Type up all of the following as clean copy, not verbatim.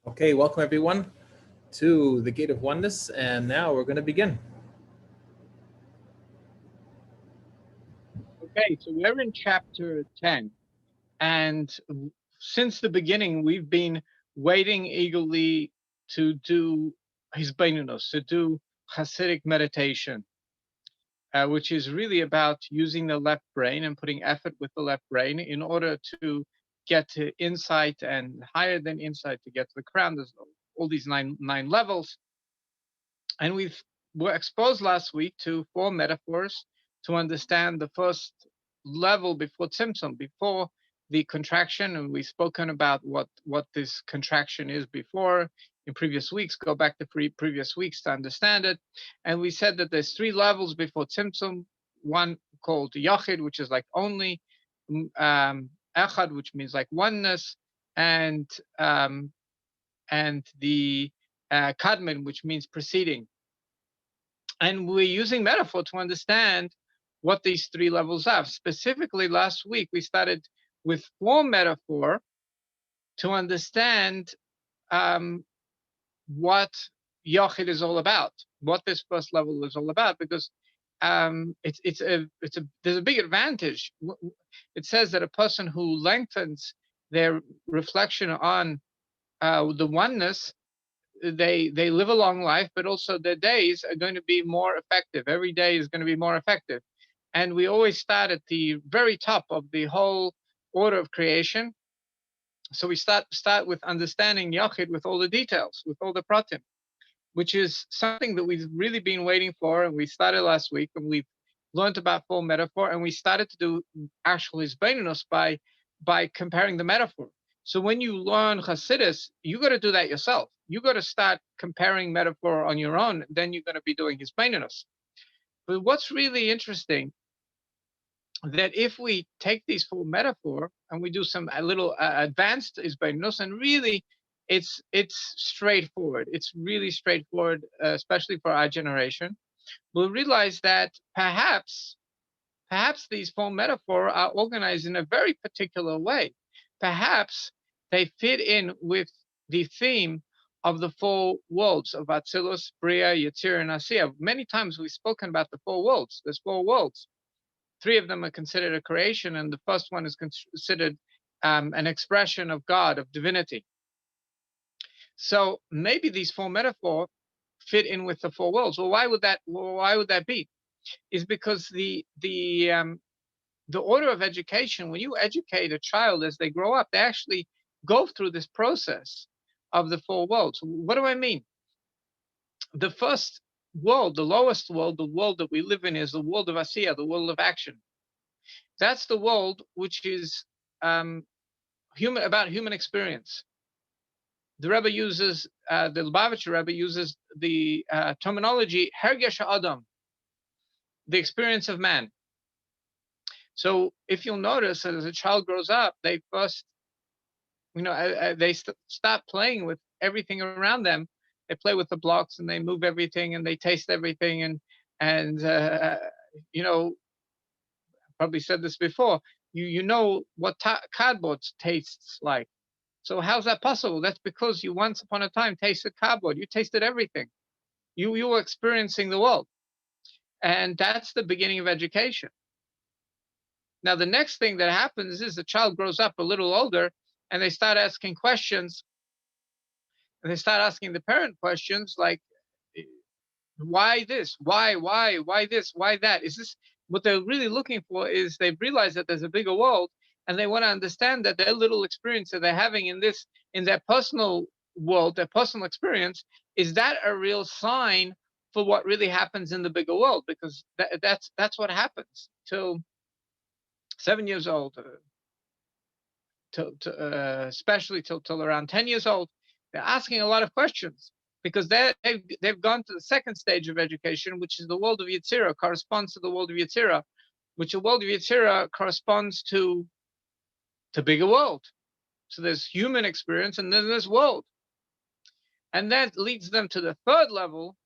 Okay, welcome everyone to the Gate of Oneness, and now we're going to begin. Okay, so we're in chapter 10, and since the beginning, we've been waiting eagerly to do Hisbainunos, to do Hasidic meditation, which is really about using the left brain and putting effort with the left brain in order to get to insight and higher than insight to get to the crown. There's all these nine levels. And we were exposed last week to 4 metaphors to understand the first level before Tzimtzum, before the contraction. And we've spoken about what this contraction is before in previous weeks. Go back to previous weeks to understand it. And we said that there's 3 levels before Tzimtzum, one called Yachid, which is like only, Echad, which means like oneness, and the Kadmon, which means preceding. And we're using metaphor to understand what these 3 levels are. Specifically, last week, we started with 4 metaphor to understand what Yochid is all about, what this first level is all about, because there's a big advantage. It says that a person who lengthens their reflection on the oneness, they live a long life, but also their days are going to be more effective. Every day is going to be more effective. And we always start at the very top of the whole order of creation. So we start with understanding Yachid with all the details, with all the pratim, which is something that we've really been waiting for. And we started last week, and we've learned about 4 metaphor, and we started to do actual Hisbainunos by comparing the metaphor. So when you learn Hasidus, you got to do that yourself. You got to start comparing metaphor on your own. Then you're going to be doing Hisbainunos. But what's really interesting, that if we take these 4 metaphor and we do some a little advanced Hisbainunos, and really it's straightforward. It's really straightforward, especially for our generation. We'll realize that perhaps these 4 metaphor are organized in a very particular way. Perhaps they fit in with the theme of the 4 worlds of Atzilus, Bria, Yetzirah, and Asiya. Many times we've spoken about the 4 worlds. There's 4 worlds. 3 of them are considered a creation, and the first one is considered an expression of God, of divinity. So maybe these 4 metaphor fit in with the 4 worlds. Well, why would that be? Is because the order of education, when you educate a child as they grow up, they actually go through this process of the 4 worlds. What do I mean? The first world, the lowest world, the world that we live in, is the world of Asiya, the world of action. That's the world which is about human experience. The Rebbe uses, the Lubavitcher Rebbe uses the terminology Hergesh Adam, the experience of man. So if you'll notice that as a child grows up, they first, they start playing with everything around them. They play with the blocks, and they move everything, and they taste everything, and probably said this before. You know what cardboard tastes like. So how's that possible? That's because you once upon a time tasted cardboard. You tasted everything. You were experiencing the world, and that's the beginning of education. Now, the next thing that happens is the child grows up a little older, and they start asking questions. And they start asking the parent questions like, why this? Why this? Why that? Is this what they're really looking for? Is they've realized that there's a bigger world, and they want to understand that their little experience that they're having in their personal world, their personal experience, is that a real sign for what really happens in the bigger world? Because that's what happens till 7 years old, especially till around 10 years old. They're asking a lot of questions, because they've gone to the second stage of education, which is the world of Yetzirah, corresponds to the world of Yetzirah, which the world of Yetzirah corresponds to the bigger world. So there's human experience, and then there's world. And that leads them to the third level,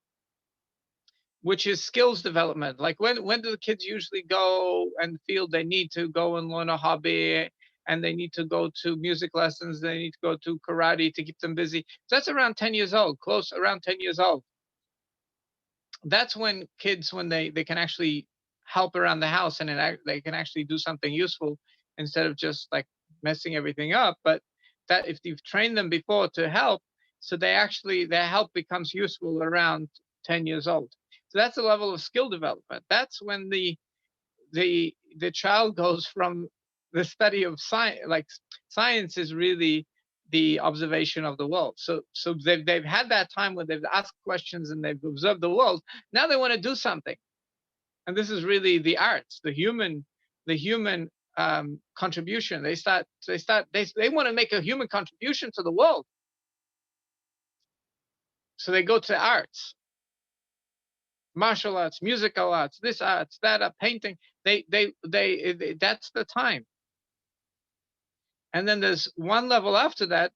which is skills development. Like when do the kids usually go and feel they need to go and learn a hobby and they need to go to music lessons, they need to go to karate to keep them busy. So that's around 10 years old, close around 10 years old. That's when kids, when they can actually help around the house, and they can actually do something useful instead of just like messing everything up. But that if you've trained them before to help, so their help becomes useful around 10 years old. So that's a level of skill development. That's when the child goes from the study of science, like science is really the observation of the world. So they've had that time when they've asked questions and they've observed the world. Now they want to do something, and this is really the arts, the human contribution. They want to make a human contribution to the world. So they go to arts, martial arts, musical arts, this arts, that art, painting. They that's the time. And then there's one level after that,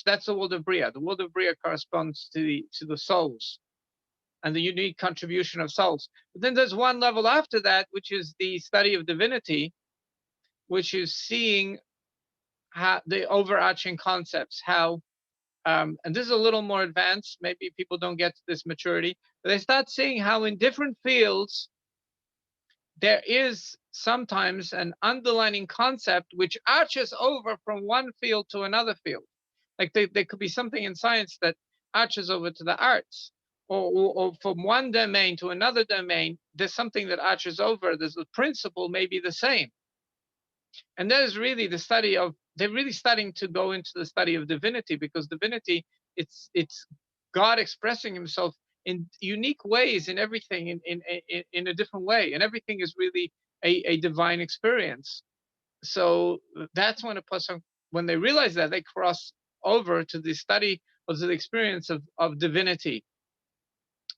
that's the world of Bria. The world of Bria corresponds to the souls and the unique contribution of souls. But then there's one level after that, which is the study of divinity, which is seeing how the overarching concepts, how and this is a little more advanced. Maybe people don't get to this maturity, but they start seeing how in different fields there is sometimes an underlining concept which arches over from one field to another field. Like there could be something in science that arches over to the arts, or from one domain to another domain, there's something that arches over. There's the principle may be the same. And that is really the study of, they're really starting to go into the study of divinity, because divinity, it's God expressing himself in unique ways in everything, in a different way, and everything is really a divine experience. So that's when a person, when they realize that, they cross over to the study or to the experience of divinity,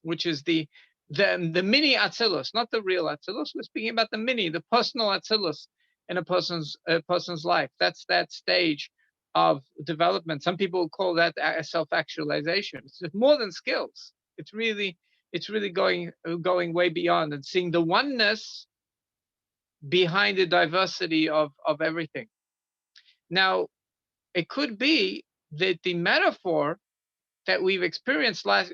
which is the mini Atzilus, not the real Atzilus. We're speaking about the mini, the personal Atzilus in a person's life. That's that stage of development. Some people call that self-actualization. It's more than skills. It's really going way beyond and seeing the oneness behind the diversity of everything. Now, it could be that the metaphor that we've experienced last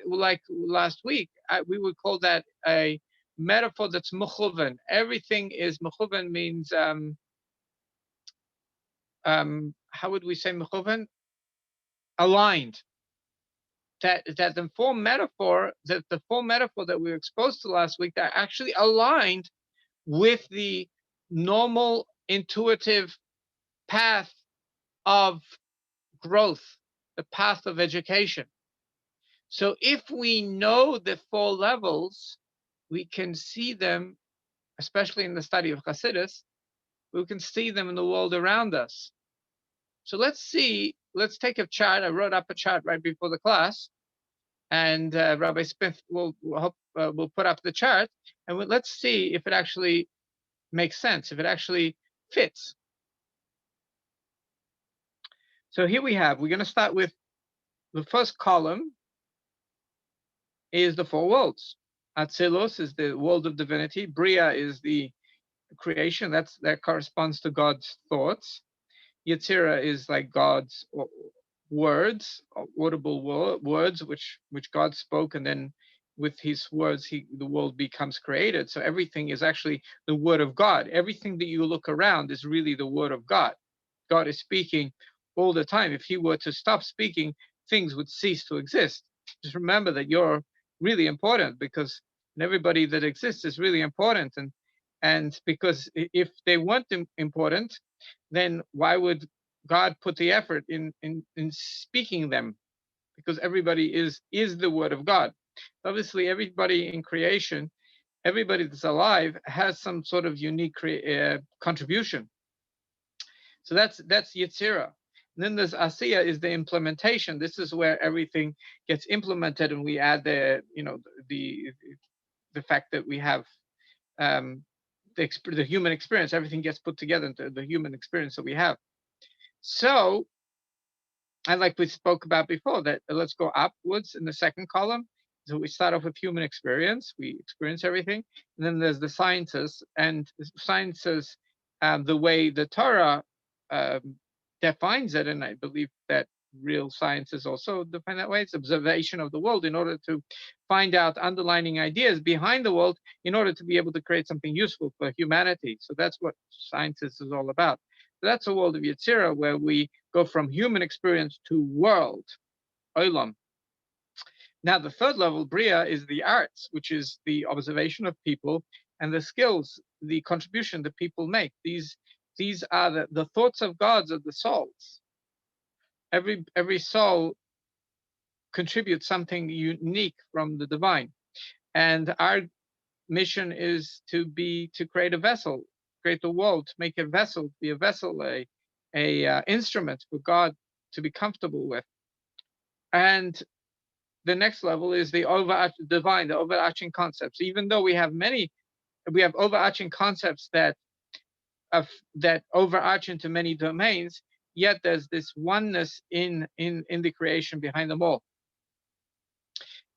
week, we would call that a metaphor that's mechuven. Everything is mechuven, means how would we say mechuven? Aligned. That the full metaphor that we were exposed to last week, that actually aligned with the normal intuitive path of growth, the path of education. So if we know the 4 levels, we can see them, especially in the study of Hasidus, we can see them in the world around us. So let's take a chart. I wrote up a chart right before the class, and Rabbi Smith will put up the chart, and let's see if it actually makes sense, if it actually fits. So here we're going to start with the first column is the 4 worlds. Atzilus is the world of divinity. Bria is the creation. That corresponds to God's thoughts. Yetzirah is like God's words, audible words, which God spoke, and then with his words, the world becomes created. So everything is actually the word of God. Everything that you look around is really the word of God. God is speaking all the time. If he were to stop speaking, things would cease to exist. Just remember that you're really important, because everybody that exists is really important. And because if they weren't important, then why would God put the effort in speaking them? Because everybody is the word of God. Obviously, everybody in creation, everybody that's alive, has some sort of unique contribution. So that's Yetzirah. And then there's Asiya, is the implementation. This is where everything gets implemented, and we add the fact that we have the human experience. Everything gets put together into the human experience that we have. So, and like we spoke about before, that let's go upwards in the second column. So we start off with human experience. We experience everything. And then there's the sciences, and sciences, the way the Torah defines it, and I believe that real science is also defined that way. It's observation of the world in order to find out underlying ideas behind the world in order to be able to create something useful for humanity. So that's what science is all about. So that's a world of Yetzirah where we go from human experience to world, Olam. Now, the third level, Bria, is the arts, which is the observation of people and the skills, the contribution that people make. These are the thoughts of gods of the souls. Every soul contributes something unique from the divine. And our mission is to create a vessel, create the world, to make a vessel, be a vessel, a instrument for God to be comfortable with. And the next level is the overarching divine, the overarching concepts. Even though we have overarching concepts that overarch into many domains, yet there's this oneness in the creation behind them all.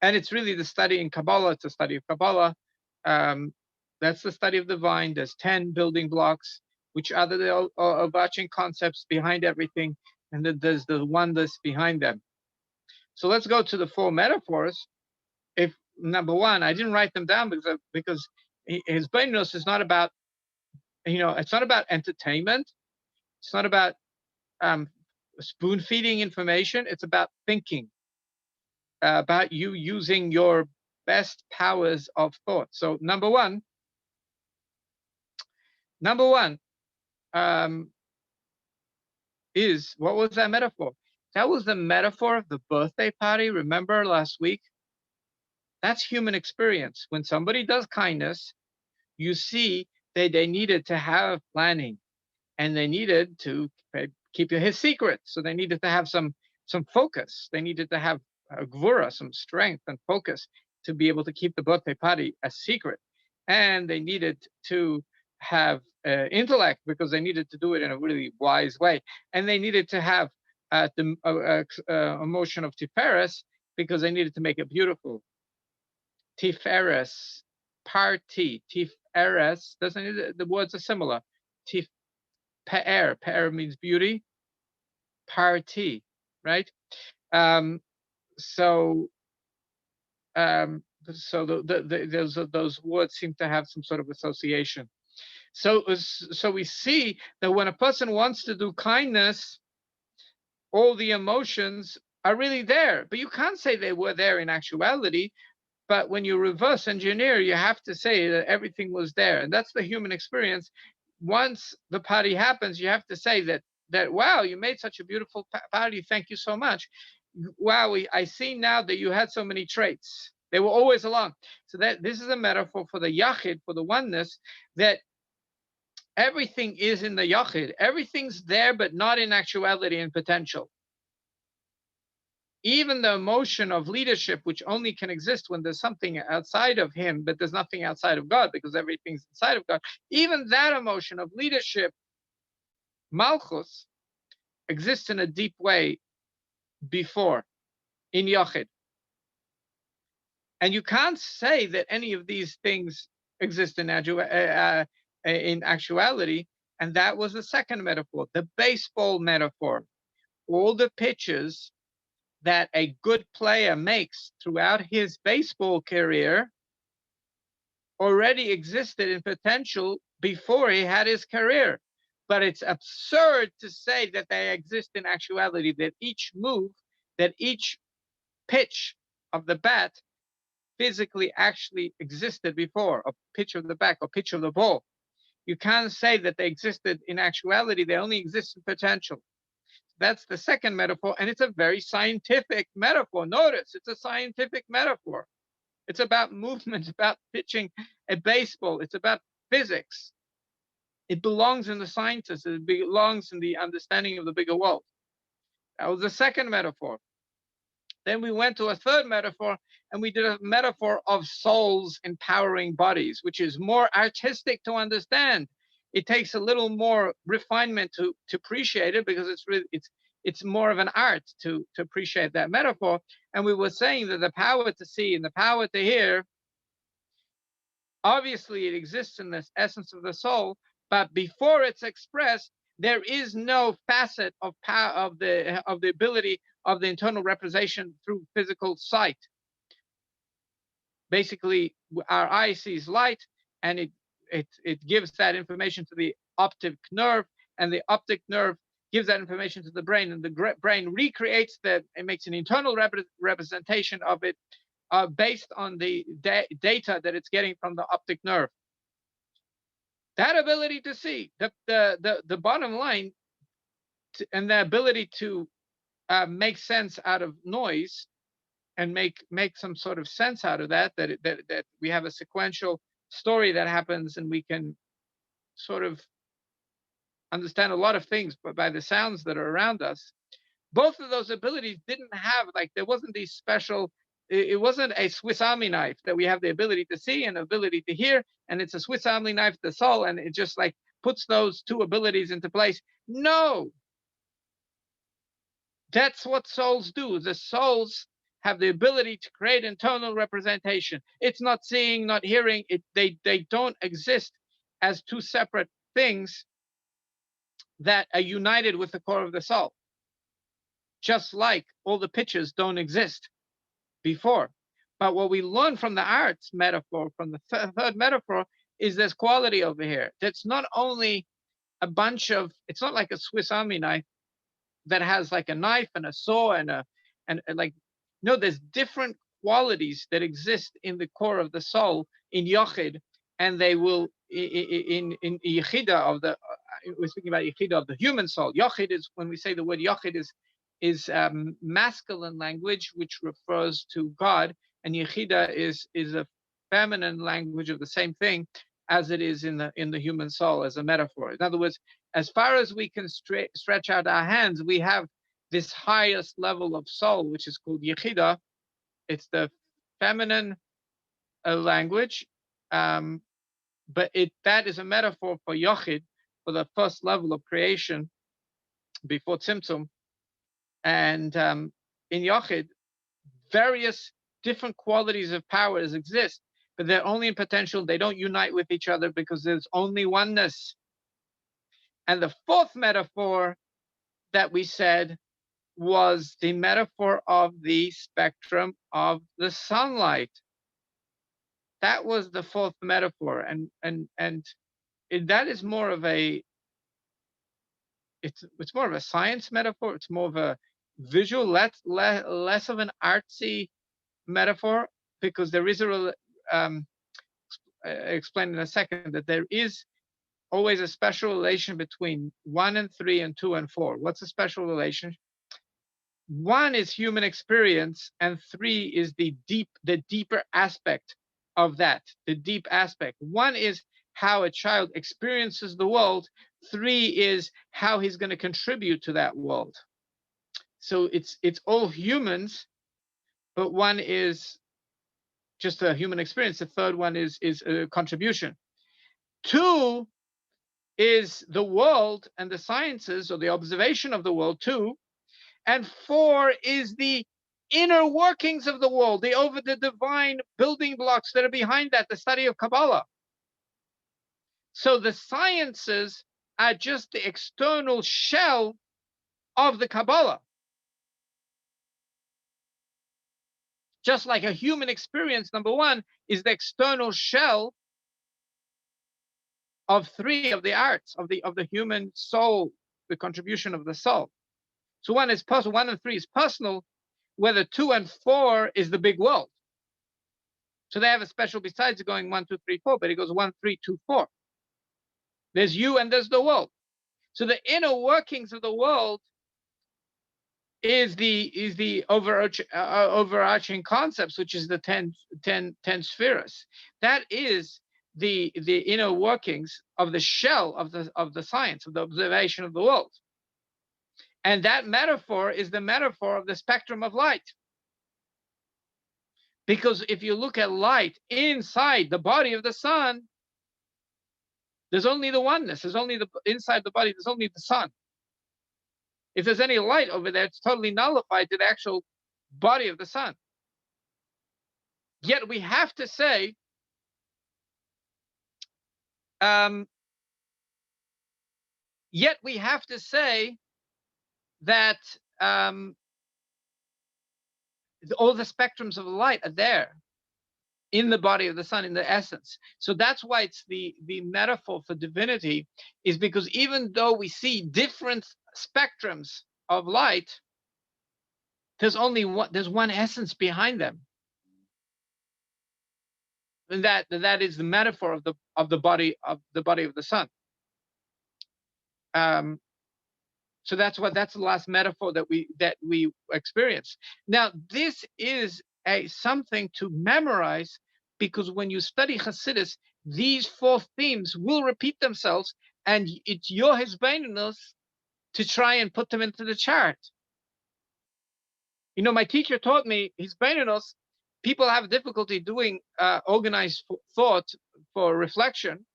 And it's really the study in Kabbalah. It's a study of Kabbalah. That's the study of the divine. There's 10 building blocks, which are the overarching concepts behind everything, and then there's the oneness behind them. So let's go to the 4 metaphors. If number 1, I didn't write them down because his brainless is not about, it's not about entertainment. It's not about spoon feeding information. It's about thinking, about you using your best powers of thought. So number one is, what was that metaphor? That was the metaphor of the birthday party. Remember last week? That's human experience. When somebody does kindness, you see they needed to have planning, and they needed to keep his secret. So they needed to have some focus. They needed to have gvura, some strength and focus to be able to keep the birthday party a secret. And they needed to have intellect, because they needed to do it in a really wise way. And they needed to have the emotion of Tiferes, because they needed to make it beautiful. Tiferes, party, Tiferes, the words are similar. Pe'er means beauty, party, right? So those words seem to have some sort of association. So we see that when a person wants to do kindness, all the emotions are really there, but you can't say they were there in actuality. But when you reverse engineer, you have to say that everything was there, and that's the human experience. Once the party happens, you have to say that wow, you made such a beautiful party. Thank you so much. Wow, I see now that you had so many traits. They were always along. So that this is a metaphor for the yachid, for the oneness, that everything is in the yachid. Everything's there, but not in actuality and potential. Even the emotion of leadership, which only can exist when there's something outside of him, but there's nothing outside of God, because everything's inside of God. Even that emotion of leadership, Malchus, exists in a deep way before, in Yochid. And you can't say that any of these things exist in actuality. And that was the second metaphor, the baseball metaphor. All the pitches that a good player makes throughout his baseball career already existed in potential before he had his career. But it's absurd to say that they exist in actuality, that each move, that each pitch of the bat physically actually existed before, a pitch of the bat or pitch of the ball. You can't say that they existed in actuality. They only exist in potential. That's the second metaphor, and it's a very scientific metaphor. Notice, it's a scientific metaphor. It's about movement, about pitching a baseball. It's about physics. It belongs in the sciences. It belongs in the understanding of the bigger world. That was the second metaphor. Then we went to a third metaphor, and we did a metaphor of souls empowering bodies, which is more artistic to understand. It takes a little more refinement to appreciate it, because it's more of an art to appreciate that metaphor. And we were saying that the power to see and the power to hear, obviously it exists in this essence of the soul, but before it's expressed, There is no facet of power of the ability of the internal representation through physical sight. Basically, our eye sees light, and it gives that information to the optic nerve, and the optic nerve gives that information to the brain, and the brain recreates that. It makes an internal representation of it based on the data that it's getting from the optic nerve. That ability to see, the bottom line, and the ability to make sense out of noise, and make some sort of sense out of that we have a sequential story that happens, and we can sort of understand a lot of things by the sounds that are around us. Both of those abilities didn't have, like, there wasn't these special, it wasn't a Swiss Army knife that we have the ability to see and ability to hear, and it's a Swiss Army knife, the soul, and it just like puts those two abilities into place. No, that's what souls do. The souls have the ability to create internal representation. It's not seeing, not hearing. They don't exist as two separate things that are united with the core of the soul. Just like all the pictures don't exist before. But what we learn from the arts metaphor, from the third metaphor, is this quality over here. That's not only a bunch of, it's not like a Swiss Army knife that has like a knife and a saw and like, no, there's different qualities that exist in the core of the soul in Yochid, and they will in Yechida of the, we're speaking about Yechida of the human soul. Yochid is, when we say the word Yochid, is masculine language, which refers to God, and Yechida is a feminine language of the same thing as it is in the human soul as a metaphor. In other words, as far as we can stretch out our hands, we have this highest level of soul, which is called Yechida. It's the feminine language, but that is a metaphor for Yochid, for the first level of creation before Tzimtzum. And in Yochid, various different qualities of powers exist, but they're only in potential. They don't unite with each other because there's only oneness. And the fourth metaphor that we said was the metaphor of the spectrum of the sunlight. That was the fourth metaphor, and that is more of a, it's more of a science metaphor. It's more of a visual, less of an artsy metaphor, because there is explain in a second that there is always a special relation between 1 and 3 and 2 and 4. What's a special relation? 1 is human experience, and 3 is the deeper aspect of that, the deep aspect. 1 is how a child experiences the world. 3 is how he's going to contribute to that world. So it's all humans, but 1 is just a human experience. The third one is a contribution. 2 is the world and the sciences, or the observation of the world. 2. And 4 is the inner workings of the world, the divine building blocks that are behind that, the study of Kabbalah. So the sciences are just the external shell of the Kabbalah. Just like a human experience, number 1, is the external shell of 3 of the arts of the human soul, the contribution of the soul. So 1 is personal, 1 and 3 is personal, whether 2 and 4 is the big world. So they have a special, besides going 1, 2, 3, 4, but it goes 1, 3, 2, 4. There's you and there's the world. So the inner workings of the world is the overarching concepts, which is the 10 spheres. That is the inner workings of the shell of the science, of the observation of the world. And that metaphor is the metaphor of the spectrum of light. Because if you look at light inside the body of the sun, there's only the oneness. There's only inside the body, there's only the sun. If there's any light over there, it's totally nullified to the actual body of the sun. Yet we have to say, Yet we have to say that all the spectrums of light are there in the body of the sun, in the essence. So that's why it's the metaphor for divinity, is because even though we see different spectrums of light, there's one essence behind them. And that is the metaphor of the body of the sun. So that's the last metaphor that we experience. Now, this is something to memorize, because when you study Hasidus, these 4 themes will repeat themselves, and it's your hisbonenus to try and put them into the chart. You know, my teacher taught me hisbonenus. People have difficulty doing organized thought for reflection,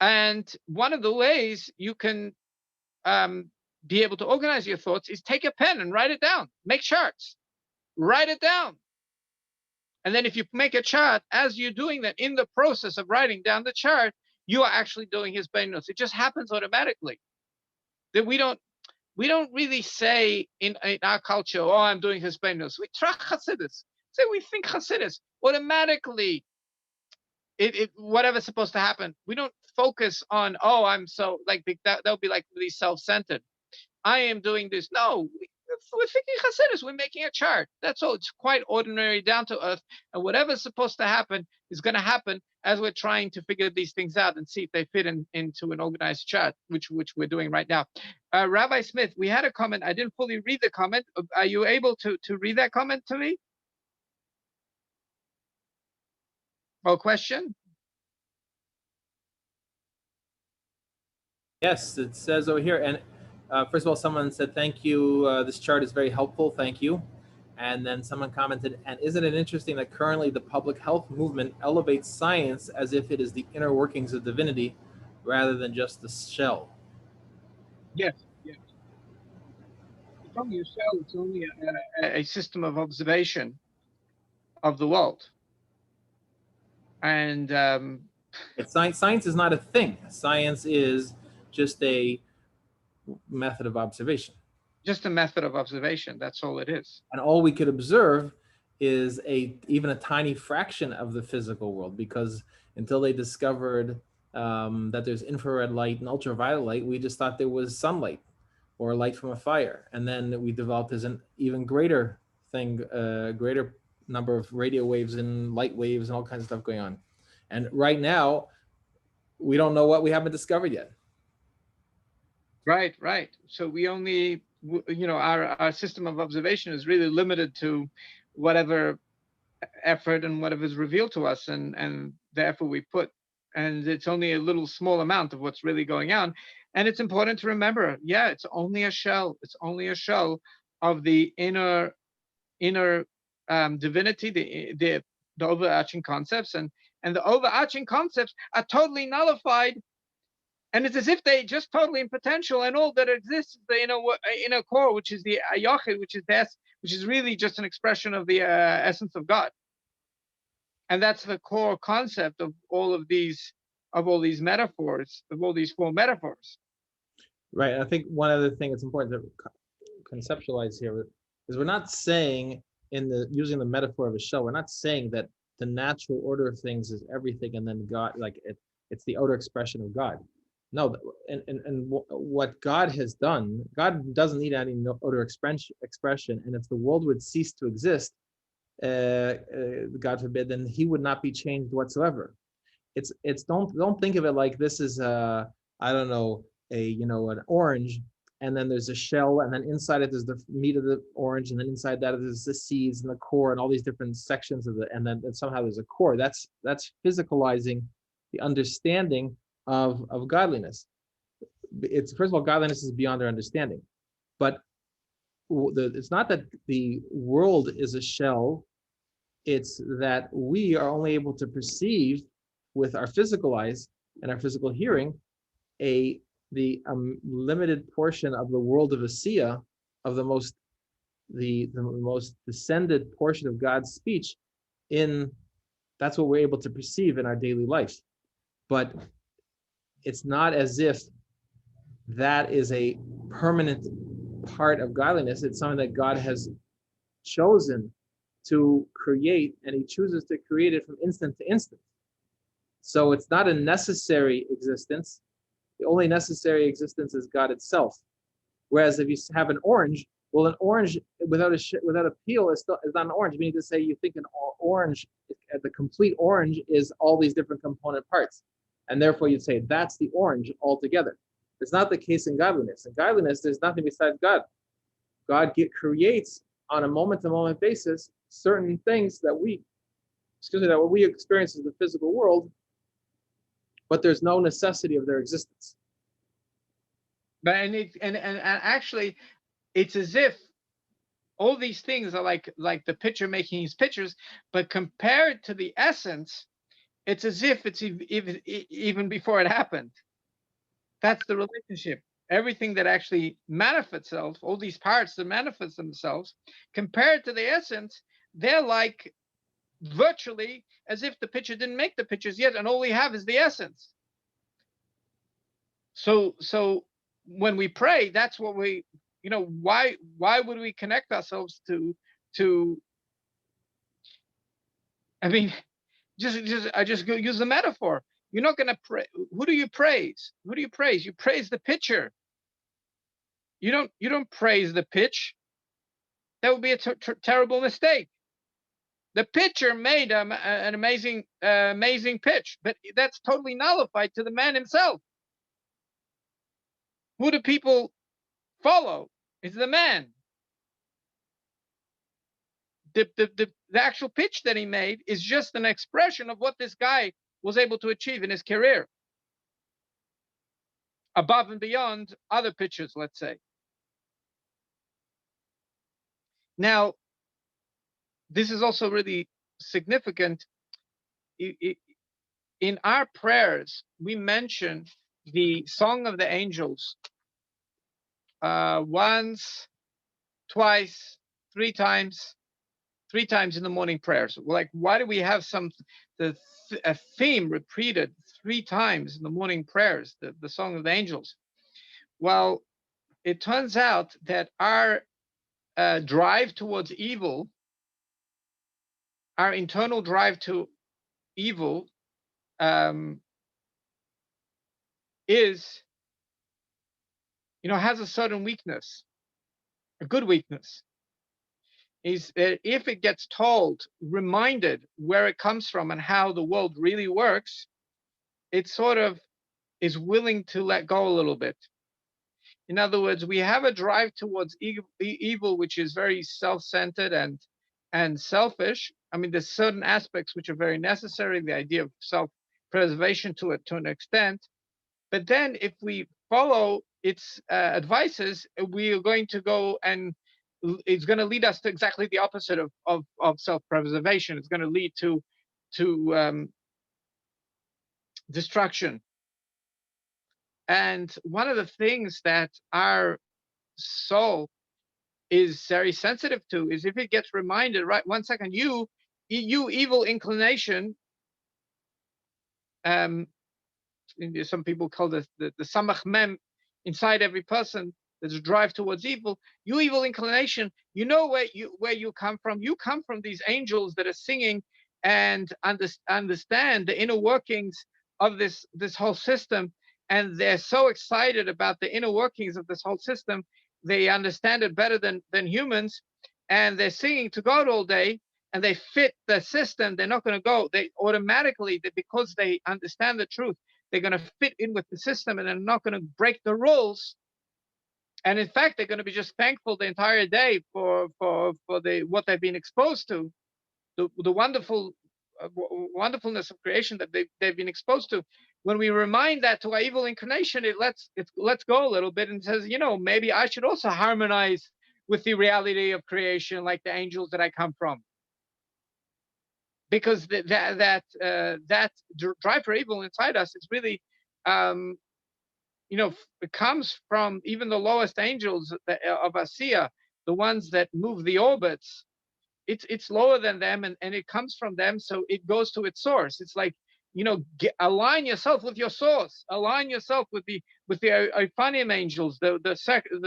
and one of the ways you can be able to organize your thoughts is take a pen and write it down. Make charts. Write it down. And then if you make a chart, as you're doing that, in the process of writing down the chart, you are actually doing hisbonenus. It just happens automatically. That we don't really say in our culture, oh, I'm doing hisbonenus. We try Hasidus. Say we think Hasidus. Automatically, whatever's supposed to happen. We don't focus on, oh, I'm so, like, that would be like really self-centered. I am doing this. No, we're thinking Hasidus. We're making a chart. That's all. It's quite ordinary, down to earth. And whatever's supposed to happen is going to happen as we're trying to figure these things out and see if they fit into an organized chart, which we're doing right now. Rabbi Smith, we had a comment. I didn't fully read the comment. Are you able to read that comment to me? Or question? Yes, it says over here. And first of all, someone said, thank you. This chart is very helpful. Thank you. And then someone commented, and isn't it interesting that currently the public health movement elevates science as if it is the inner workings of divinity rather than just the shell? Yes, yes. It's only a shell. It's only a system of observation of the world. And science is not a thing. Science is just a method of observation. Just a method of observation. That's all it is. And all we could observe is even a tiny fraction of the physical world, because until they discovered that there's infrared light and ultraviolet light, we just thought there was sunlight or light from a fire. And then we developed as an even greater thing, greater number of radio waves and light waves and all kinds of stuff going on. And right now, we don't know what we haven't discovered yet. Right, right. So we only, our system of observation is really limited to whatever effort and whatever is revealed to us, and the effort we put. And it's only a little small amount of what's really going on. And it's important to remember, yeah, it's only a shell. It's only a shell of the inner divinity, the overarching concepts, and the overarching concepts are totally nullified. And it's as if they just totally in potential, and all that exists is the inner core, which is the Yochid, which is really just an expression of the essence of God. And that's the core concept of all these metaphors, of all these 4 metaphors. Right. I think one other thing that's important to conceptualize here is we're not saying, using the metaphor of a shell, we're not saying that the natural order of things is everything, and then God, like it's the outer expression of God. No, and what God has done, God doesn't need any outer expression, and if the world would cease to exist, God forbid, then He would not be changed whatsoever. It's don't think of it like this is I don't know, an orange, and then there's a shell, and then inside it there's the meat of the orange, and then inside that there's the seeds and the core and all these different sections of it, and then somehow there's a core. That's physicalizing the understanding of godliness. It's, first of all, godliness is beyond our understanding, but it's not that the world is a shell. It's that we are only able to perceive with our physical eyes and our physical hearing the limited portion of the world of Asiya, of the most descended portion of God's speech. That's what we're able to perceive in our daily life. But it's not as if that is a permanent part of godliness. It's something that God has chosen to create, and he chooses to create it from instant to instant. So it's not a necessary existence. The only necessary existence is God itself. Whereas if you have an orange, well, an orange without a peel is not an orange. You need to say you think an orange, the complete orange is all these different component parts, and therefore you'd say that's the orange altogether. It's not the case in godliness. In godliness, there's nothing besides God. God creates on a moment-to-moment basis certain things that we experience in the physical world, but there's no necessity of their existence. But and actually, it's as if all these things are like the pitcher making his pictures, but compared to the essence, it's as if it's even before it happened. That's the relationship. Everything that actually manifests itself, all these parts that manifest themselves, compared to the essence, they're like virtually as if the pitcher didn't make the pictures yet, and all we have is the essence. So when we pray, that's what we, why would we connect ourselves to I mean, I just use the metaphor. You're not going to pray. Who do you praise? Who do you praise? You praise the pitcher. You don't praise the pitch. That would be a terrible mistake. The pitcher made an amazing pitch, but that's totally nullified to the man himself. Who do people follow? It's the man. The actual pitch that he made is just an expression of what this guy was able to achieve in his career, above and beyond other pitchers, let's say. Now, this is also really significant. In our prayers, we mention the Song of the Angels once, twice, three times in the morning prayers. Like, why do we have a theme repeated 3 times in the morning prayers, the Song of the Angels? Well, it turns out that our drive towards evil, our internal drive to evil, is, has a certain weakness, a good weakness. Is that if it gets reminded where it comes from and how the world really works, it sort of is willing to let go a little bit. In other words, we have a drive towards evil, which is very self-centered and selfish. I mean, there's certain aspects which are very necessary, the idea of self-preservation to an extent. But then if we follow its advices, we are going to go, and it's going to lead us to exactly the opposite of self-preservation. It's going to lead to destruction. And one of the things that our soul is very sensitive to is if it gets reminded, right, 1 second, you evil inclination, some people call this the samach mem inside every person. There's a drive towards evil. You evil inclination, where you come from. You come from these angels that are singing and understand the inner workings of this whole system, and they're so excited about the inner workings of this whole system. They understand it better than humans, and they're singing to God all day, and they fit the system. They're not going to go. They automatically, because they understand the truth, they're going to fit in with the system, and they're not going to break the rules. And in fact, they're going to be just thankful the entire day for what they've been exposed to, the wonderful wonderfulness of creation that they've been exposed to. When we remind that to our evil inclination, it lets go a little bit and says, maybe I should also harmonize with the reality of creation, like the angels that I come from. Because that drive for evil inside us is really, it comes from even the lowest angels of Asiya, the ones that move the orbits. It's lower than them, and it comes from them, so it goes to its source. It's like, align yourself with your source, align yourself with the Iphanim angels, the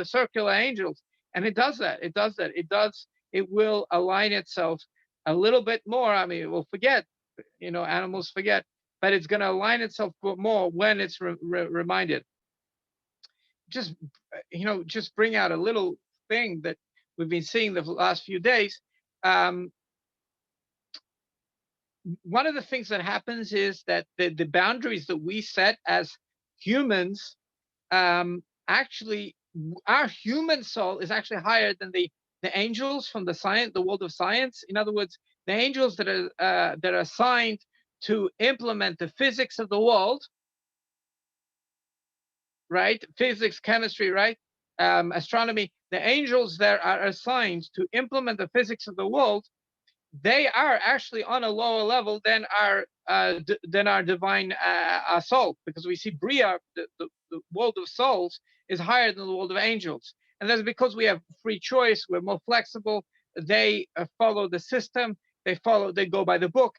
circular angels, and it does that. It will align itself a little bit more. I mean, it will forget, animals forget, but it's going to align itself more when it's reminded. Just bring out a little thing that we've been seeing the last few days. One of the things that happens is that the boundaries that we set as humans, actually, our human soul is actually higher than the angels from the world of science. In other words, the angels that are assigned to implement the physics of the world, right? Physics, chemistry, right? Astronomy. The angels that are assigned to implement the physics of the world, they are actually on a lower level than our divine soul, because we see Bria, the world of souls, is higher than the world of angels, and that's because we have free choice. We're more flexible. They follow the system. They go by the book,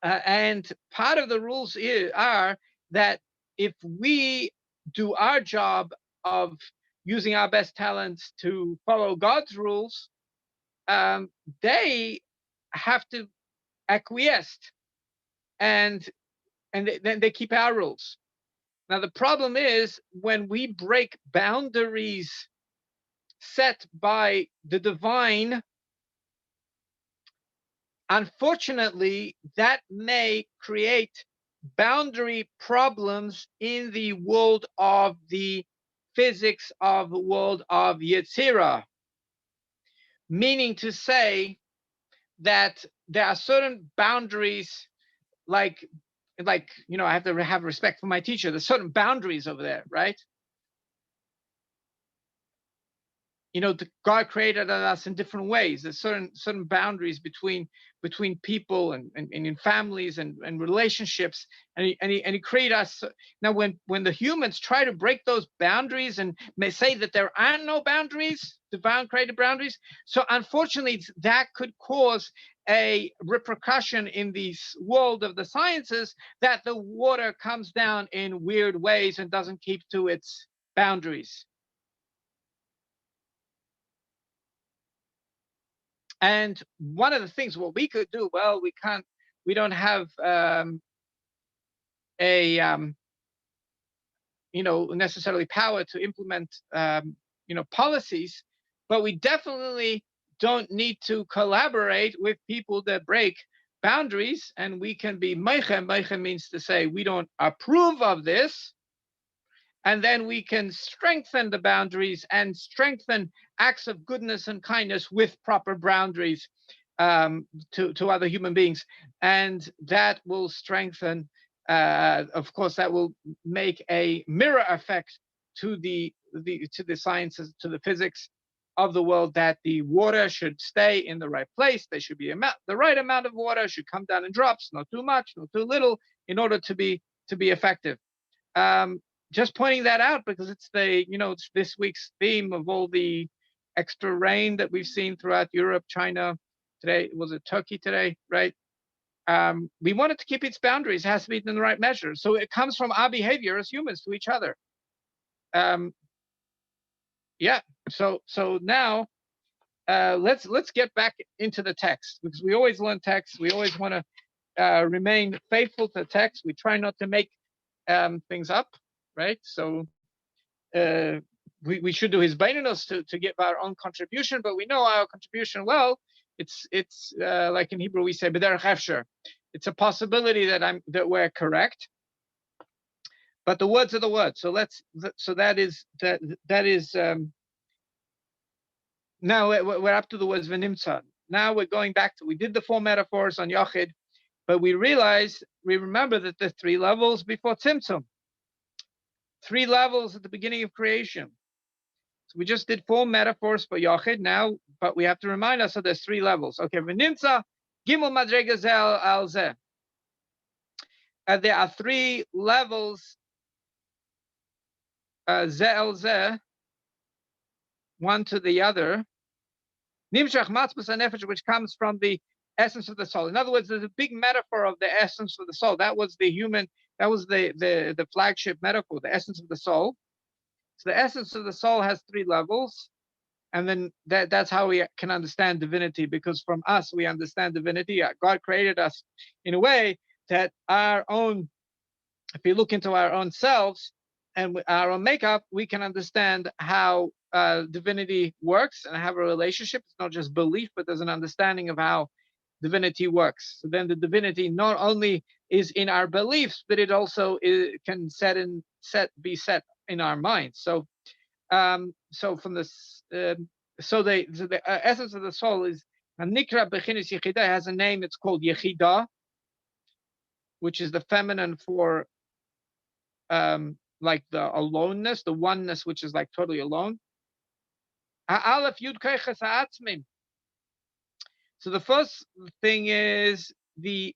and part of the rules are that if we do our job of using our best talents to follow God's rules, they have to acquiesce, and then they keep our rules. Now the problem is when we break boundaries set by the divine, unfortunately, that may create boundary problems in the world of the physics of the world of Yetzirah. Meaning to say that there are certain boundaries, like I have to have respect for my teacher. There's certain boundaries over there, right? God created us in different ways. There's certain boundaries between people and in families and relationships, and he created us. Now, when the humans try to break those boundaries and may say that there are no boundaries, divine created boundaries, so unfortunately that could cause a repercussion in the world of the sciences, that the water comes down in weird ways and doesn't keep to its boundaries. And one of the things what we could do, well, we don't have necessarily power to implement policies, but we definitely don't need to collaborate with people that break boundaries, and we can be meicha. Meicha means to say we don't approve of this, and then we can strengthen the boundaries and strengthen acts of goodness and kindness with proper boundaries to other human beings, and that will strengthen. Of course, that will make a mirror effect to the sciences, to the physics of the world, that the water should stay in the right place. There should be the right amount of water should come down in drops, not too much, not too little, in order to be effective. Just pointing that out because it's it's this week's theme of all the extra rain that we've seen throughout Europe, China. Today, was it Turkey today, right? We want it to keep its boundaries. It has to be in the right measure. So it comes from our behavior as humans to each other. Yeah. So now let's get back into the text, because we always learn text. We always want to remain faithful to text. We try not to make things up, right? So we should do his baininus to give our own contribution, but we know our contribution well. It's like in Hebrew we say b'derech hefsher. It's a possibility that we're correct, but the words are the words. So that is now we're up to the words v'nimtza. Now we're going back to, we did the 4 metaphors on Yochid, but we remember that there's 3 levels before Tzimtzum. 3 levels at the beginning of creation. So we just did 4 metaphors for Yochid now, but we have to remind us that there's 3 levels. Okay, v'nimtza gimel madrega zeh al zeh. There are 3 levels, zeh al zeh, one to the other. Nimshach matzbus hanefesh, which comes from the essence of the soul. In other words, there's a big metaphor of the essence of the soul. That was the human, that was the flagship metaphor, the essence of the soul. So the essence of the soul has 3 levels. And then that's how we can understand divinity, because from us, we understand divinity. God created us in a way that our own, if we look into our own selves and our own makeup, we can understand how divinity works and have a relationship. It's not just belief, but there's an understanding of how divinity works. So then the divinity not only is in our beliefs, but it also can be set in our minds. So so from this, so the essence of the soul is Nikra Bechinis Yechida, has a name. It's called Yechida, which is the feminine for like the aloneness, the oneness, which is like totally alone. Aleph Yud Keiches Ha'atzmim. So the first thing is the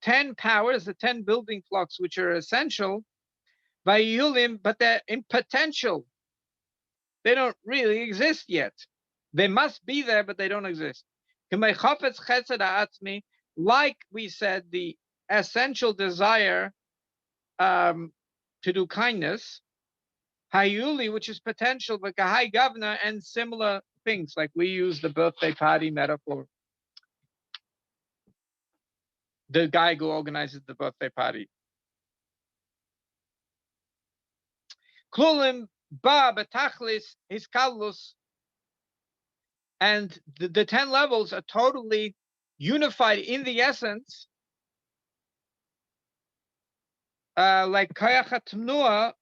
10 powers, the 10 building blocks, which are essential by Yulim, but they're in potential. They don't really exist yet. They must be there, but they don't exist. Like we said, the essential desire to do kindness, Hayuli, which is potential, but Kahai Governor, and similar things, like we use the birthday party metaphor. The guy who organizes the birthday party. Klulim ba betachlis hiskalus, and the 10 levels are totally unified in the essence, like kayachat tnua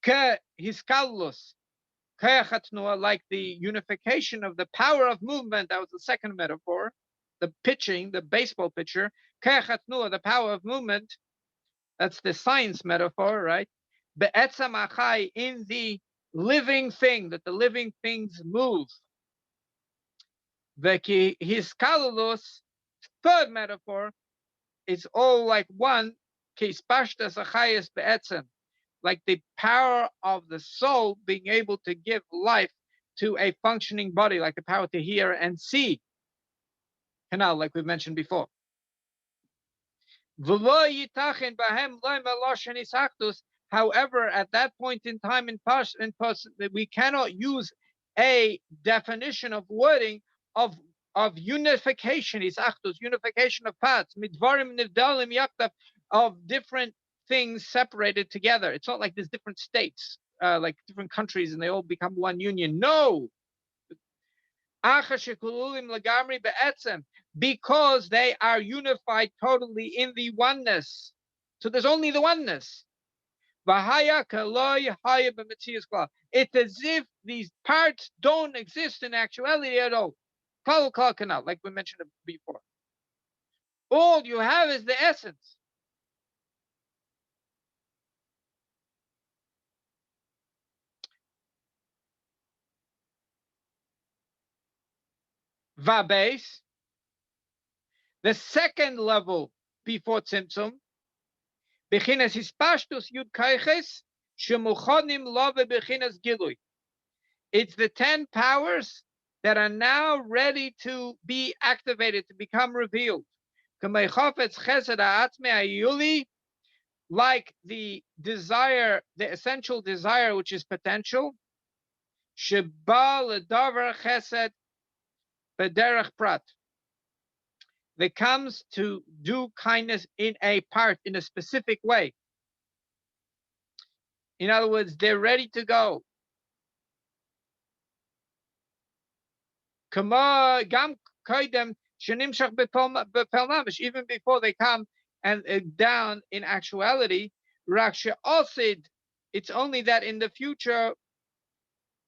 ke hiskalus, kayachat tnua, like the unification of the power of movement. That was the second metaphor. The pitching, the baseball pitcher, kayachat tnua, the power of movement. That's the science metaphor, right? Be'etzam achai, in the living thing, that the living things move. Veki hiskalus, third metaphor, it's all like one. Kispashtas achayis be'etzem, like the power of the soul being able to give life to a functioning body, like the power to hear and see. Canal, like we mentioned before. However, at that point in time in we cannot use a definition of wording of unification, unification of parts, of different things separated together. It's not like there's different states, like different countries, and they all become one union. No. Because they are unified totally in the oneness. So there's only the oneness. It's as if these parts don't exist in actuality at all. Like we mentioned before. All you have is the essence. Vabes, the second level before Tzimtzum, Bechinas Hispashtus Yud Kaiches, Shemuchonim Love Bechinas Gilui. It's the 10 powers that are now ready to be activated, to become revealed. Like the desire, the essential desire, which is potential, Sheba Ledavar Chesed Bederach Prat, that comes to do kindness in a part, in a specific way. In other words, they're ready to go. Even before they come and down in actuality, it's only that in the future,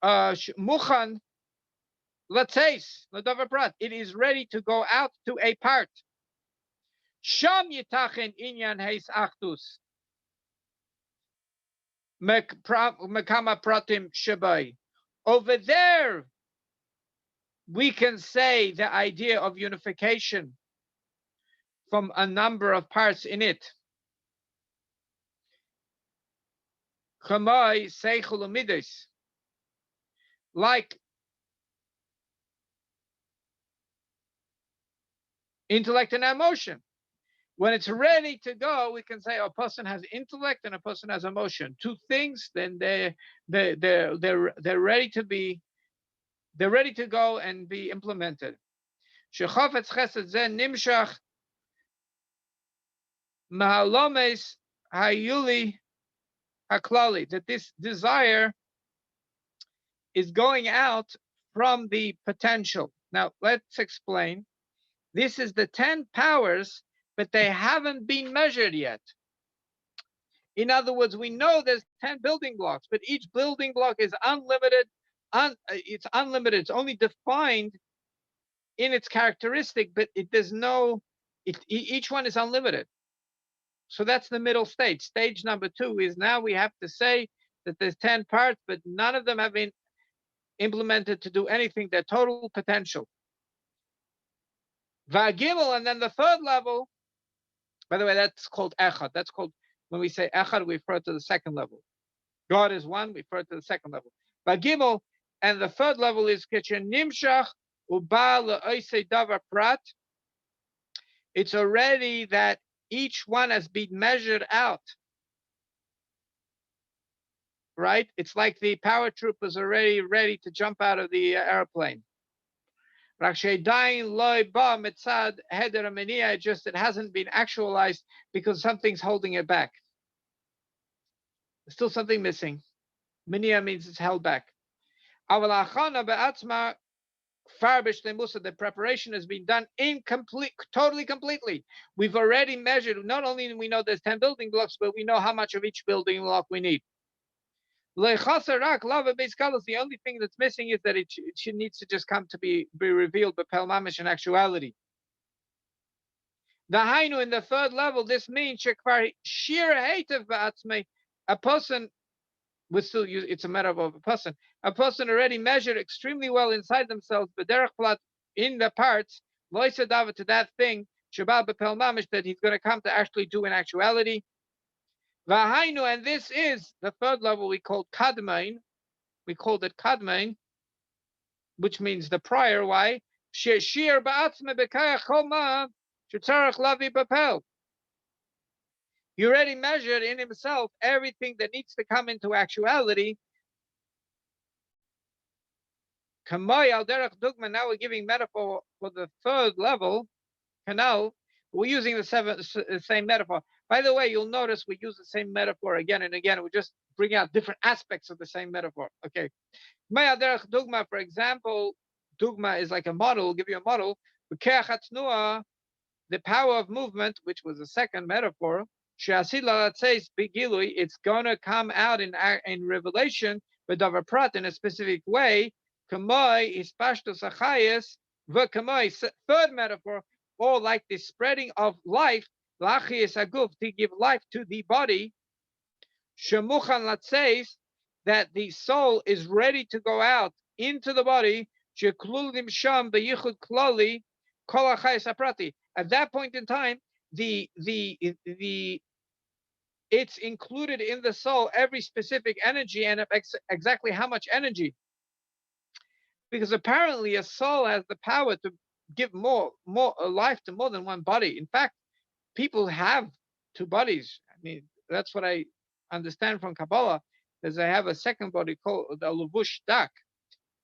Muchan, it is ready to go out to a part. Sham yitachen inyan heis achtus. Mekama pratim shabai. Over there, we can say the idea of unification from a number of parts in it. Chamai seichel umides. Like intellect and emotion. When it's ready to go, we can say a person has intellect and a person has emotion. Two things, then they're ready to be, they're ready to go and be implemented. Shechafetz chesed zen nimshach mahalomes hayuli haklali, that this desire is going out from the potential. Now let's explain. This is the 10 powers, but they haven't been measured yet. In other words, we know there's 10 building blocks, but each building block is unlimited. It's unlimited. It's only defined in its characteristic, but there's no, each one is unlimited. So that's the middle stage. Stage number 2 is now we have to say that there's 10 parts, but none of them have been implemented to do anything. They're total potential. Va'gimel, and then the third level, by the way, that's called echad. That's called, when we say echad, we refer to the second level. God is one, we refer to the second level. Va'gimel, and the third level is kitchen nimshach uba le'oisei davar prat. It's already that each one has been measured out. Right? It's like the paratroopers already ready to jump out of the airplane. Just it hasn't been actualized because something's holding it back. There's still something missing. Minia means it's held back. The preparation has been done totally completely. We've already measured. Not only do we know there's 10 building blocks, but we know how much of each building block we need. The only thing that's missing is that it needs to just come to be revealed, but Pel Mamish in actuality. The Hainu in the third level, this means sheer hate of a person would still use, it's a metaphor of a person already measured extremely well inside themselves, but derech plat in the parts, loisadava to that thing, shabal bepel mamish, that he's going to come to actually do in actuality. Vahainu, and this is the third level we called kadmain. We called it kadmain, which means the prior. Why? Shir ba'atzme bekaya choma shetzarach lavi bapel. He already measured in himself everything that needs to come into actuality. Kamay al derech dugma. Now we're giving metaphor for the third level. Canal. We're using the same metaphor. By the way, you'll notice we use the same metaphor again and again. We just bring out different aspects of the same metaphor. Okay. Maya derech dugma, for example, dugma is like a model. We'll give you a model. The power of movement, which was the second metaphor. It's going to come out in revelation, but davar prat in a specific way. Kamoi is pashtus achayis. Third metaphor, or like the spreading of life, lachiyas aguf, to give life to the body. Shemuchan latseis, that the soul is ready to go out into the body. Sheklulim sham beyichud klali kol achayis aprati. At that point in time, it's included in the soul every specific energy and exactly how much energy. Because apparently a soul has the power to give more life to more than one body. In fact, people have two bodies. I mean, that's what I understand from Kabbalah, is they have a second body called the Levush Dak.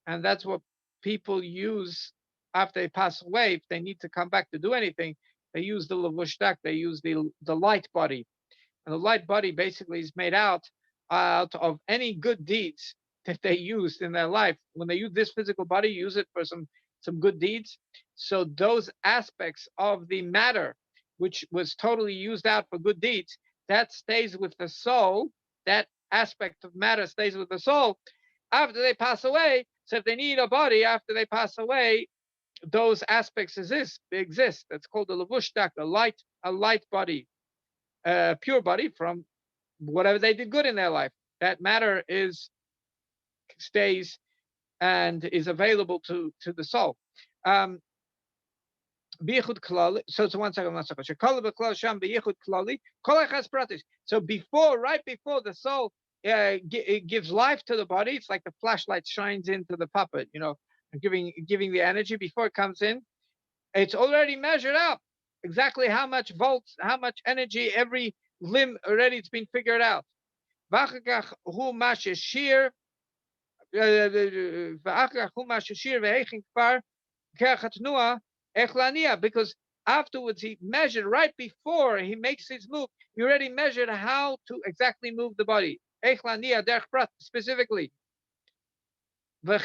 And that's what people use after they pass away. If they need to come back to do anything, they use the Levush Dak, they use the light body. And the light body basically is made out of any good deeds that they used in their life. When they use this physical body, use it for some good deeds. So those aspects of the matter, which was totally used out for good deeds, that stays with the soul. That aspect of matter stays with the soul after they pass away. So if they need a body after they pass away, those aspects exist. That's called the levush dak, a light body, pure body from whatever they did good in their life. That matter stays and is available to the soul. So it's 1 second. So right before the soul it gives life to the body, it's like the flashlight shines into the puppet, giving the energy before it comes in. It's already measured up exactly how much volts, how much energy every limb already it's been figured out. Because afterwards he measured right before he makes his move. He already measured how to exactly move the body. Specifically. The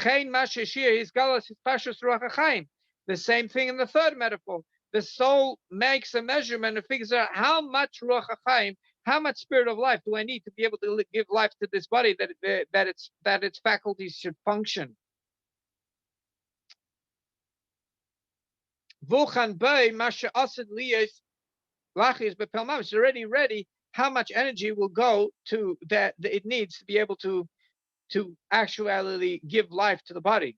same thing in the third metaphor. The soul makes a measurement and figures out how much ruach hachaim, how much spirit of life do I need to be able to give life to this body that its faculties should function. It's already ready how much energy will go to that it needs to be able to actually give life to the body.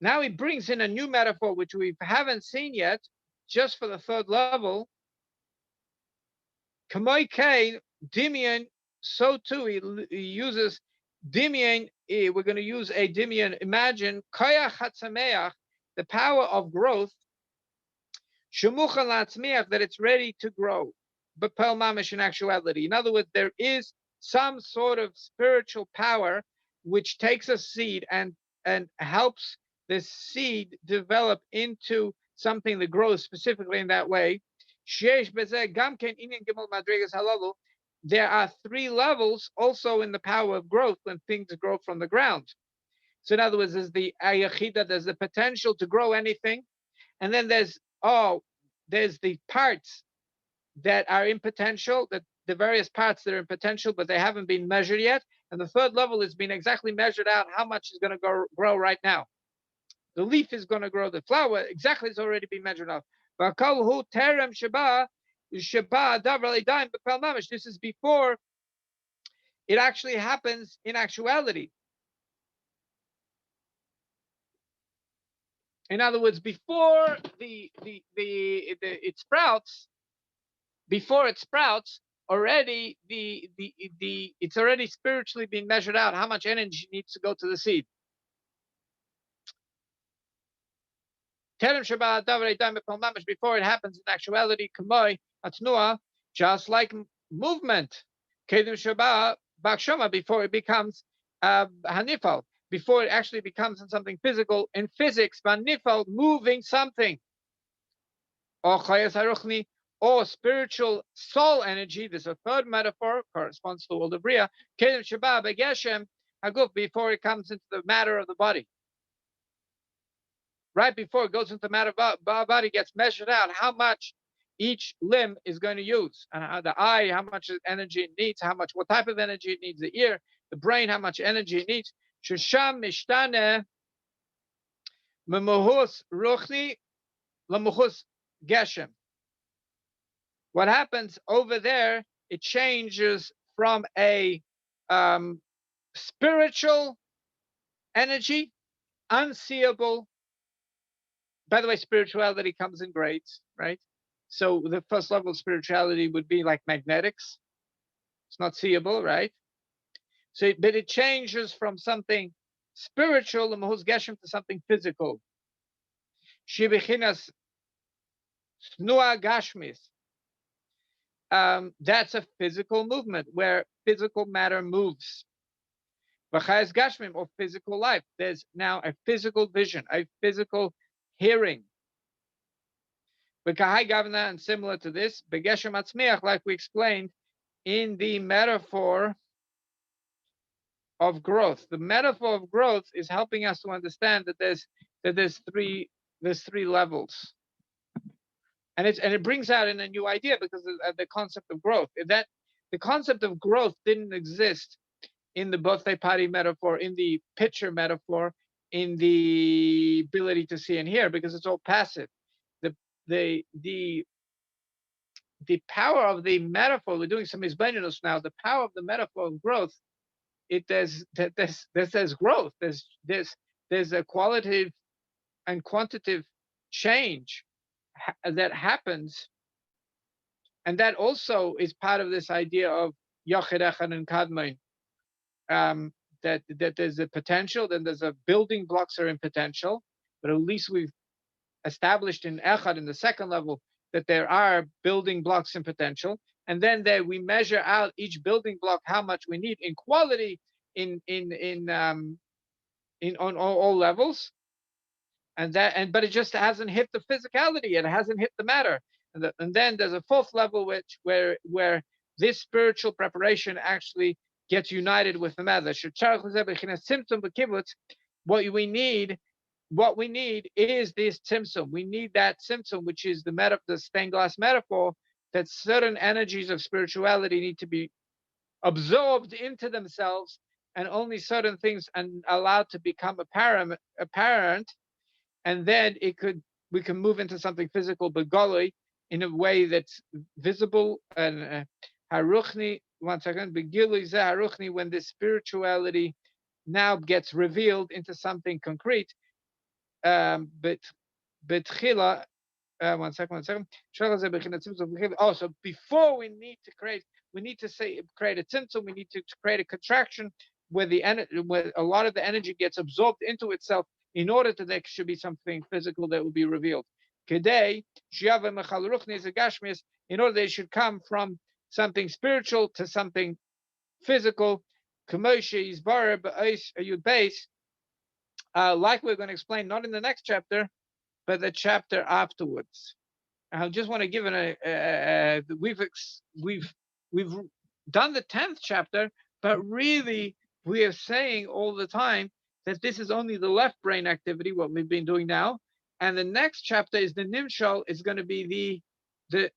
Now he brings in a new metaphor which we haven't seen yet, just for the third level. Kamoi Kain, Dimion, so too he uses Dimion. We're going to use a Dimion. Imagine Koyach Hatzameach, the power of growth. Shemuchan Latzmiach, that it's ready to grow. But Pel Mamish in actuality. In other words, there is some sort of spiritual power which takes a seed and helps this seed develop into something that grows specifically in that way. There are 3 levels also in the power of growth when things grow from the ground. So in other words, there's the ayachida, there's the potential to grow anything, and then there's the parts that are in potential, that the various parts that are in potential, but they haven't been measured yet. And the third level has been exactly measured out how much is going to grow right now. The leaf is going to grow, the flower exactly is already been measured out. This is before it actually happens in actuality. In other words, before it sprouts, already it's already spiritually being measured out how much energy needs to go to the seed. Before it happens in actuality, just like movement, before it becomes hanifal, before it actually becomes something physical in physics, hanifal, moving something, or spiritual soul energy. There's a third metaphor, corresponds to the world of Bria, before it comes into the matter of the body. Right before it goes into the matter of the body, gets measured out how much each limb is going to use, and the eye, how much energy it needs, what type of energy it needs, the ear, the brain, how much energy it needs. Shesham mishtane memuhus ruchni lamuhus geshem. What happens over there? It changes from a spiritual energy, unseeable. By the way, spirituality comes in grades, right? So the first level of spirituality would be like magnetics. It's not seeable, right? So, but it changes from something spiritual, the Mahuz Geshem, to something physical. Shibichinas Snua Gashmis. That's a physical movement where physical matter moves. V'chayes Gashmim, or physical life. There's now a physical vision, a physical hearing. V'kahai Gavna, and similar to this, Begeshem Atzmiach, like we explained in the metaphor of growth. The metaphor of growth is helping us to understand that there's three levels, and it brings out in a new idea, because the concept of growth, that the concept of growth didn't exist in the birthday party metaphor, in the picture metaphor, in the ability to see and hear, because it's all passive. The power of the metaphor, we're doing some isbaininus now, the power of the metaphor of growth, there's growth, there's a qualitative and quantitative change that happens, and that also is part of this idea of Yochid Echad and Kadmon, that there's a potential, then there's a building blocks are in potential, but at least we've established in Echad in the second level that there are building blocks in potential, and then there we measure out each building block how much we need in quality in on all levels, but it just hasn't hit the physicality, it hasn't hit the matter, and then there's a fourth level where this spiritual preparation actually gets united with the matter. What we need is this tzimtzum. We need that tzimtzum, which is the stained glass metaphor, that certain energies of spirituality need to be absorbed into themselves, and only certain things and allowed to become apparent, and then we can move into something physical, but golly, in a way that's visible. And haruchni, 1 second, begilui ze haruchni, when this spirituality now gets revealed into something concrete. But chila, 1 second. Also, before we need to create a tzimtzum. We need to create a contraction where where a lot of the energy gets absorbed into itself, in order that there should be something physical that will be revealed. Kedei in order they should come from something spiritual to something physical. Like we're going to explain, not in the next chapter, but the chapter afterwards. I just want to give we've done the 10th chapter, but really we are saying all the time that this is only the left brain activity, what we've been doing now, and the next chapter is the nimshal, is going to be the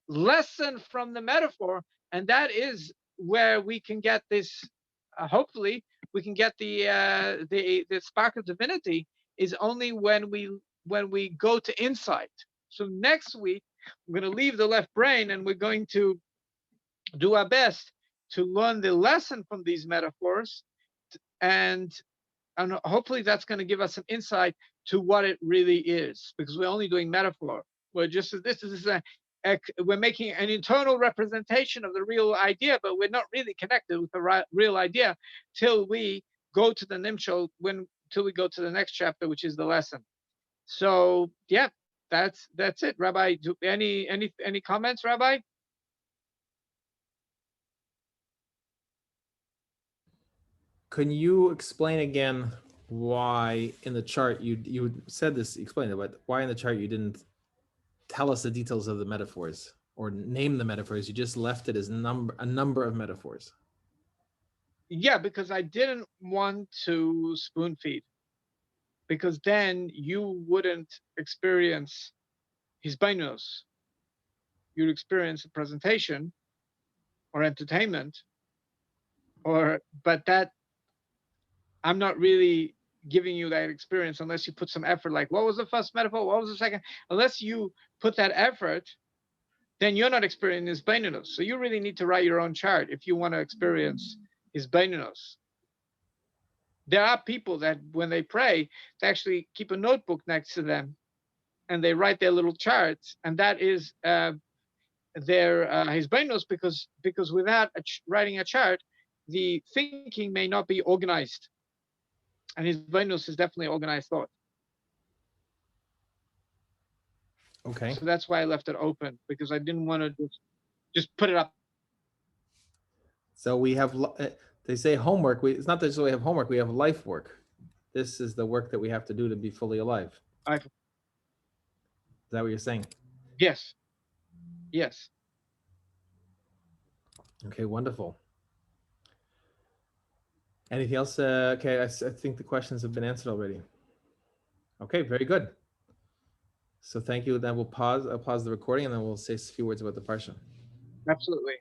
lesson from the metaphor, and that is where we can get this. Hopefully, we can get the spark of divinity is only when we go to insight. So next week we're going to leave the left brain, and we're going to do our best to learn the lesson from these metaphors, and hopefully that's going to give us some insight to what it really is, because we're only doing metaphor. We're we're making an internal representation of the real idea, but we're not really connected with the real idea till we go to the nimshal, till we go to the next chapter, which is the lesson. So yeah, that's it. Rabbi, any comments, Rabbi? Can you explain again why in the chart you said this, explain it, but why in the chart you didn't tell us the details of the metaphors or name the metaphors? You just left it as a number of metaphors. Yeah, because I didn't want to spoon feed, because then you wouldn't experience his bainos. You'd experience a presentation or entertainment, but that I'm not really giving you that experience unless you put some effort. Like, what was the first metaphor? What was the second? Unless you put that effort, then you're not experiencing his bainos. So you really need to write your own chart if you want to experience his bainos. There are people that when they pray, they actually keep a notebook next to them, and they write their little charts, and that is their hisbainos, because without writing a chart, the thinking may not be organized, and hisbainos is definitely organized thought. Okay. So that's why I left it open, because I didn't want to just put it up. So we have, they say homework. It's not that we have homework. We have life work. This is the work that we have to do to be fully alive. Is that what you're saying? Yes. Yes. Okay, wonderful. Anything else? Okay, I think the questions have been answered already. Okay, very good. So thank you. Then I'll pause the recording, and then we'll say a few words about the parsha. Absolutely.